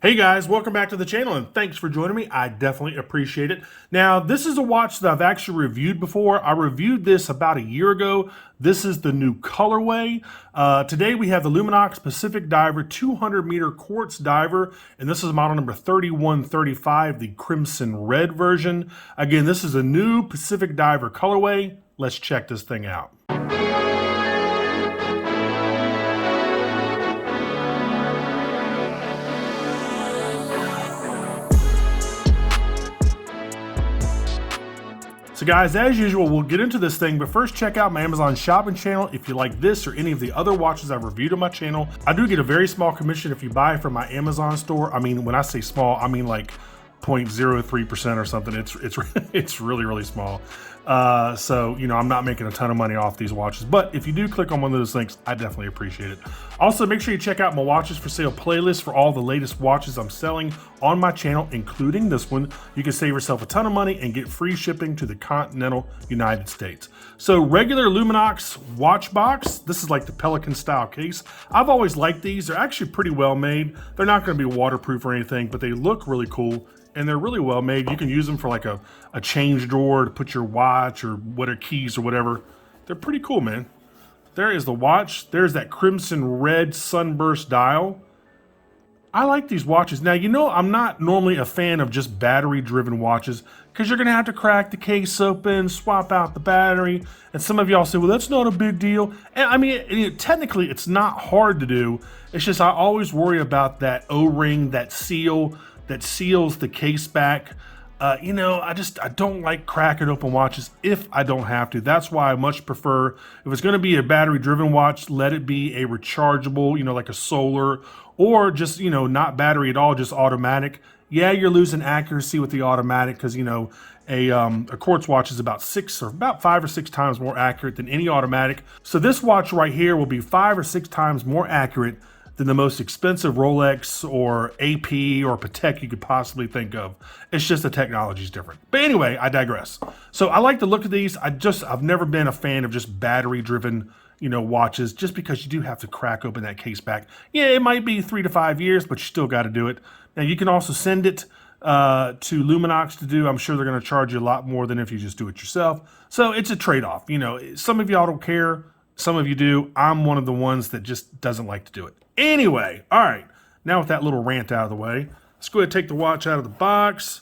Hey guys, welcome back to the channel and thanks for joining me. I definitely appreciate it. Now, this is a watch that I've actually reviewed before. I reviewed this about a year ago. This is the new Colorway. Today we have the Luminox Pacific Diver 200 meter quartz diver, and this is model number 3135, the crimson red version. Again, this is a new Pacific Diver Colorway. Let's check this thing out. So guys, as usual, we'll get into this thing, but first check out my Amazon shopping channel if you like this or any of the other watches I've reviewed on my channel. I do get a very small commission if you buy from my Amazon store. I mean, when I say small, I mean like 0.03% or something. It's really, really small. So, you know, I'm not making a ton of money off these watches, but if you do click on one of those links, I definitely appreciate it. Also, make sure you check out my watches for sale playlist for all the latest watches I'm selling on my channel, including this one. You can save yourself a ton of money and get free shipping to the continental United States. So regular Luminox watch box. This is like the Pelican style case. I've always liked these. They're actually pretty well made. They're not going to be waterproof or anything, but they look really cool. And they're really well made. You can use them for like a change drawer to put your watch or whatever keys or whatever. They're pretty cool, man. There is the watch. There's that crimson red sunburst dial. I like these watches. Now, you know, I'm not normally a fan of just battery driven watches because you're going to have to crack the case open, swap out the battery. And some of y'all say, well, that's not a big deal. And I mean, technically it's not hard to do. It's just, I always worry about that O-ring, that seal that seals the case back. You know, I don't like cracking open watches if I don't have to. That's why I much prefer, if it's gonna be a battery driven watch, let it be a rechargeable, you know, like a solar, or just, you know, not battery at all, just automatic. Yeah, you're losing accuracy with the automatic because, you know, a quartz watch is about 5 or 6 times more accurate than any automatic. So this watch right here will be 5 or 6 times more accurate than the most expensive Rolex or AP or Patek you could possibly think of. It's just the technology's different. But anyway, I digress. So I like to look at these. I've never been a fan of just battery driven, you know, watches, just because you do have to crack open that case back. Yeah, it might be 3 to 5 years, but you still got to do it. Now you can also send it to Luminox to do. I'm sure they're going to charge you a lot more than if you just do it yourself. So it's a trade-off. You know, some of y'all don't care. Some of you do. I'm one of the ones that just doesn't like to do it. Anyway, all right. Now with that little rant out of the way, let's go ahead and take the watch out of the box.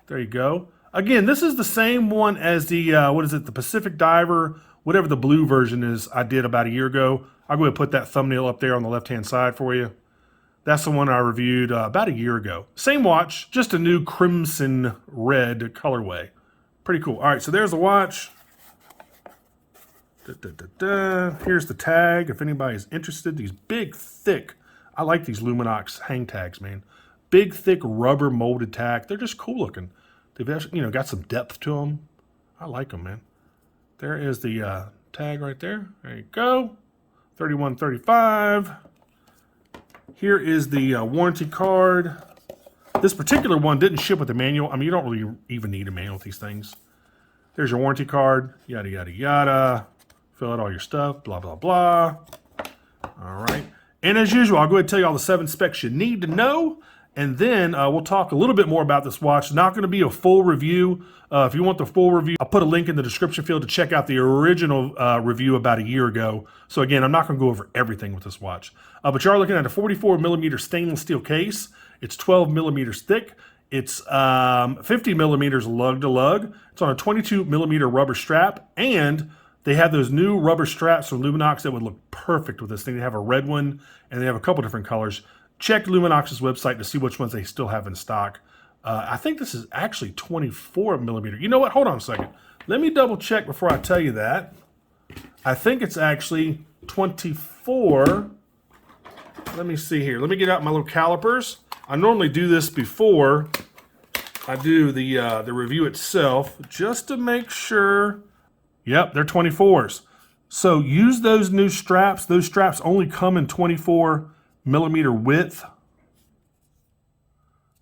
There you go. Again, this is the same one as the, what is it, the Pacific Diver, whatever the blue version is I did about a year ago. I'll go ahead and put that thumbnail up there on the left-hand side for you. That's the one I reviewed about a year ago. Same watch, just a new crimson red colorway. Pretty cool. All right, so there's the watch. Here's the tag if anybody's interested. These big, thick, I like these Luminox hang tags, man. Big, thick rubber molded tag. They're just cool looking. They've actually, you know, got some depth to them. I like them, man. There is the tag right there. There you go. 3135. Here is the warranty card. This particular one didn't ship with the manual. I mean, you don't really even need a manual with these things. There's your warranty card. Yada, yada, yada. Fill out all your stuff, blah, blah, blah. All right. And as usual, I'll go ahead and tell you all the 7 specs you need to know. And then we'll talk a little bit more about this watch. It's not going to be a full review. If you want the full review, I'll put a link in the description field to check out the original review about a year ago. So again, I'm not going to go over everything with this watch. But you are looking at a 44 millimeter stainless steel case. It's 12 millimeters thick. It's 50 millimeters lug to lug. It's on a 22 millimeter rubber strap, and they have those new rubber straps from Luminox that would look perfect with this thing. They have a red one, and they have a couple different colors. Check Luminox's website to see which ones they still have in stock. I think this is actually 24 millimeter. You know what? Hold on a second. Let me double check before I tell you that. I think it's actually 24. Let me see here. Let me get out my little calipers. I normally do this before I do the review itself, just to make sure. Yep, they're 24s. So use those new straps. Those straps only come in 24 millimeter width.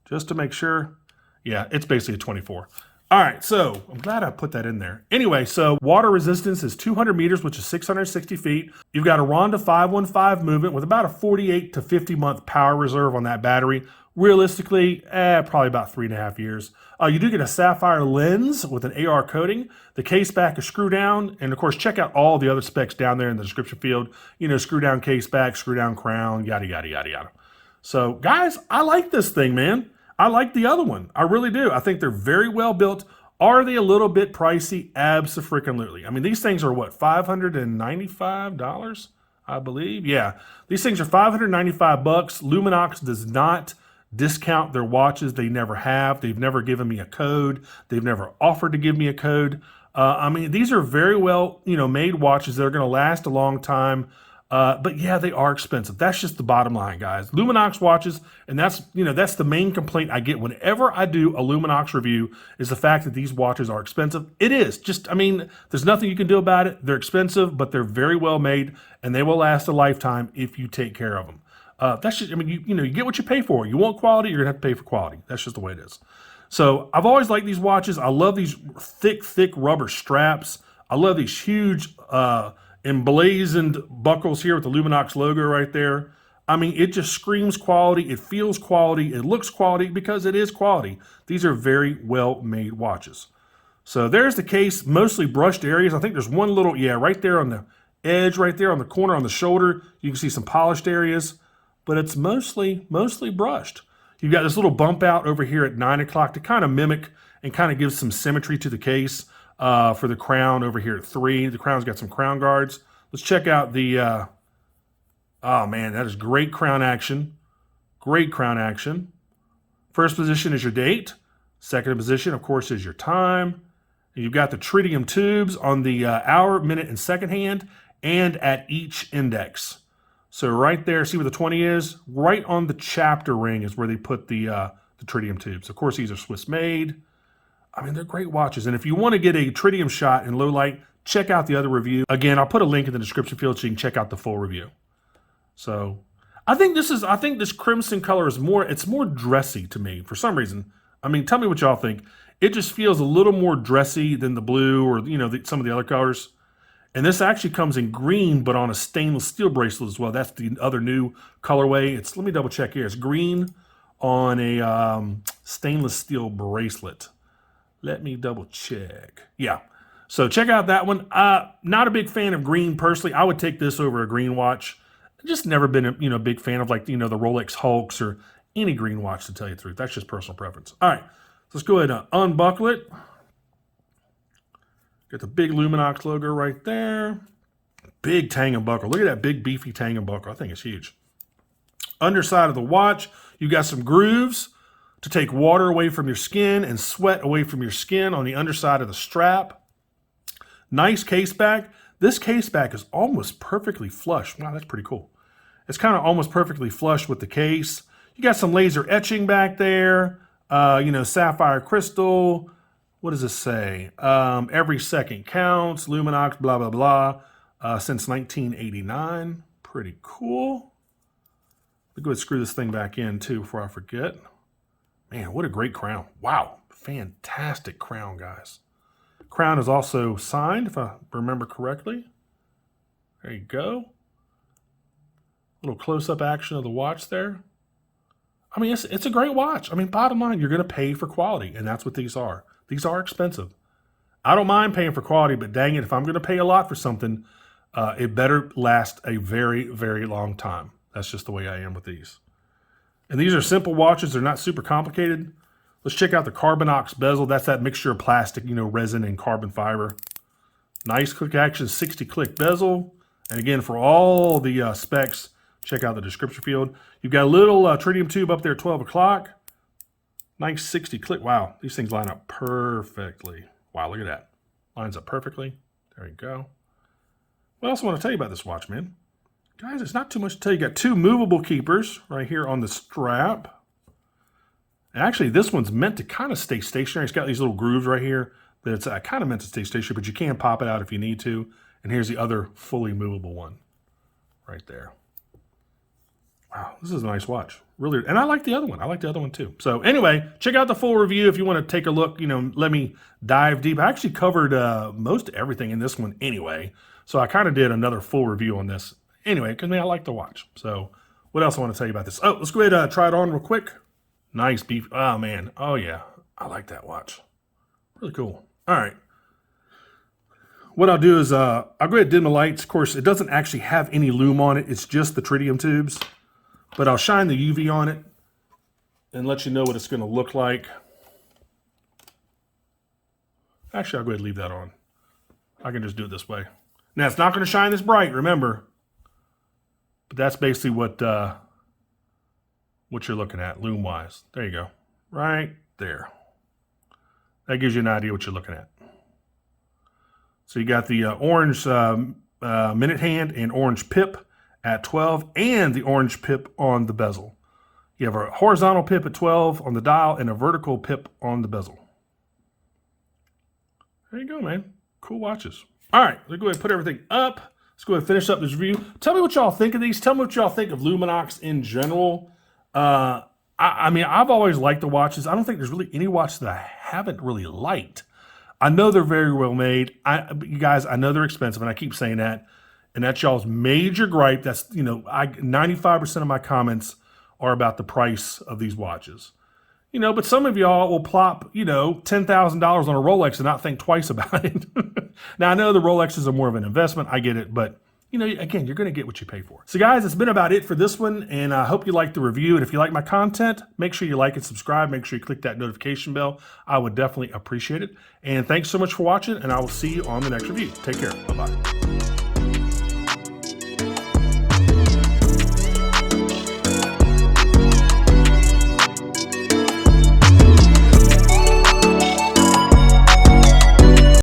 Just to make sure. Yeah, it's basically a 24. All right, so I'm glad I put that in there. Anyway, so water resistance is 200 meters, which is 660 feet. You've got a Ronda 515 movement with about a 48 to 50 month power reserve on that battery. Realistically, probably about 3.5 years. You do get a Sapphire lens with an AR coating. The Caseback is Screwdown, and of course, check out all the other specs down there in the description field. You know, Screwdown Caseback, Screwdown crown, yada, yada, yada, yada. So guys, I like this thing, man. I like the other one. I really do. I think they're very well built. Are they a little bit pricey? Abso-freaking-lutely. I mean, these things are what, $595, I believe? Yeah, these things are $595. Luminox does not discount their watches. They never have. They've never given me a code. They've never offered to give me a code. I mean, these are very well, made watches that are going to last a long time. But yeah, they are expensive. That's just the bottom line, guys. Luminox watches, and that's the main complaint I get whenever I do a Luminox review, is the fact that these watches are expensive. It is. There's nothing you can do about it. They're expensive, but they're very well made, and they will last a lifetime if you take care of them. That's just, you get what you pay for. You want quality, you're gonna have to pay for quality. That's just the way it is. So I've always liked these watches. I love these thick rubber straps. I love these huge, emblazoned buckles here with the Luminox logo right there. I mean, it just screams quality. It feels quality. It looks quality because it is quality. These are very well made watches. So there's the case, mostly brushed areas. I think there's one little, right there on the edge, right there on the corner on the shoulder. You can see some polished areas, but it's mostly brushed. You've got this little bump out over here at 9 o'clock to kind of mimic and kind of give some symmetry to the case. For the crown over here at 3. The crown's got some crown guards. Let's check out the, oh man, that is great crown action. Great crown action. First position is your date. Second position, of course, is your time. And you've got the tritium tubes on the hour, minute, and second hand, and at each index. So right there, see where the 20 is? Right on the chapter ring is where they put the tritium tubes. Of course, these are Swiss made. I mean, they're great watches. And if you want to get a tritium shot in low light, check out the other review. Again, I'll put a link in the description field so you can check out the full review. So I think this crimson color is more dressy to me for some reason. I mean, tell me what y'all think. It just feels a little more dressy than the blue or, some of the other colors. And this actually comes in green, but on a stainless steel bracelet as well. That's the other new colorway. Let me double check here. It's green on a stainless steel bracelet. Let me double check. Yeah. So check out that one. Not a big fan of green personally. I would take this over a green watch. Just never been a big fan of the Rolex Hulks or any green watch, to tell you the truth. That's just personal preference. All right. So let's go ahead and unbuckle it. Got the big Luminox logo right there. Big tangent buckle. Look at that big beefy tangent buckle. I think it's huge. Underside of the watch, you got some grooves to take water away from your skin and sweat away from your skin on the underside of the strap. Nice case back. This case back is almost perfectly flush. Wow, that's pretty cool. It's kind of almost perfectly flush with the case. You got some laser etching back there. Sapphire crystal. What does this say? Every second counts. Luminox, blah, blah, blah. Since 1989. Pretty cool. Let me go ahead and screw this thing back in too before I forget. Man, what a great crown. Wow, fantastic crown, guys. Crown is also signed, if I remember correctly. There you go. A little close-up action of the watch there. I mean, it's a great watch. I mean, bottom line, you're going to pay for quality, and that's what these are. These are expensive. I don't mind paying for quality, but dang it, if I'm going to pay a lot for something, it better last a very, very long time. That's just the way I am with these. And these are simple watches. They're not super complicated. Let's check out the Carbonox bezel. That's that mixture of plastic, resin and carbon fiber. Nice click action, 60 click bezel. And again, for all the specs, check out the description field. You've got a little tritium tube up there at 12 o'clock. Nice 60 click. Wow, these things line up perfectly. Wow, look at that. Lines up perfectly. There you go. What else I want to tell you about this watch, man? Guys, it's not too much to tell you. You got two movable keepers right here on the strap. And actually, this one's meant to kind of stay stationary. It's got these little grooves right here that it's kind of meant to stay stationary, but you can pop it out if you need to. And here's the other fully movable one right there. Wow, this is a nice watch. Really, and I like the other one. I like the other one too. So anyway, check out the full review if you want to take a look. You know, let me dive deep. I actually covered most everything in this one anyway. So I kind of did another full review on this anyway, because I like to watch. So what else I want to tell you about this? Oh, let's go ahead and try it on real quick. Nice beef. Oh man. Oh yeah. I like that watch. Really cool. All right. What I'll do is I'll go ahead and dim the lights. Of course, it doesn't actually have any lume on it. It's just the tritium tubes. But I'll shine the UV on it and let you know what it's going to look like. Actually, I'll go ahead and leave that on. I can just do it this way. Now, it's not going to shine this bright, remember. But that's basically what you're looking at, lume-wise. There you go. Right there. That gives you an idea what you're looking at. So you got the orange minute hand and orange pip at 12, and the orange pip on the bezel. You have a horizontal pip at 12 on the dial and a vertical pip on the bezel. There you go, man. Cool watches. All right, let's go ahead and put everything up. Let's go ahead and finish up this review. Tell me what y'all think of these. Tell me what y'all think of Luminox in general. I mean, I've always liked the watches. I don't think there's really any watch that I haven't really liked. I know they're very well made. You guys, I know they're expensive, and I keep saying that. And that's y'all's major gripe. That's, 95% of my comments are about the price of these watches. But some of y'all will plop, $10,000 on a Rolex and not think twice about it. Now, I know the Rolexes are more of an investment. I get it. But, again, you're going to get what you pay for. So, guys, that's been about it for this one. And I hope you liked the review. And if you like my content, make sure you like and subscribe. Make sure you click that notification bell. I would definitely appreciate it. And thanks so much for watching. And I will see you on the next review. Take care. Bye-bye.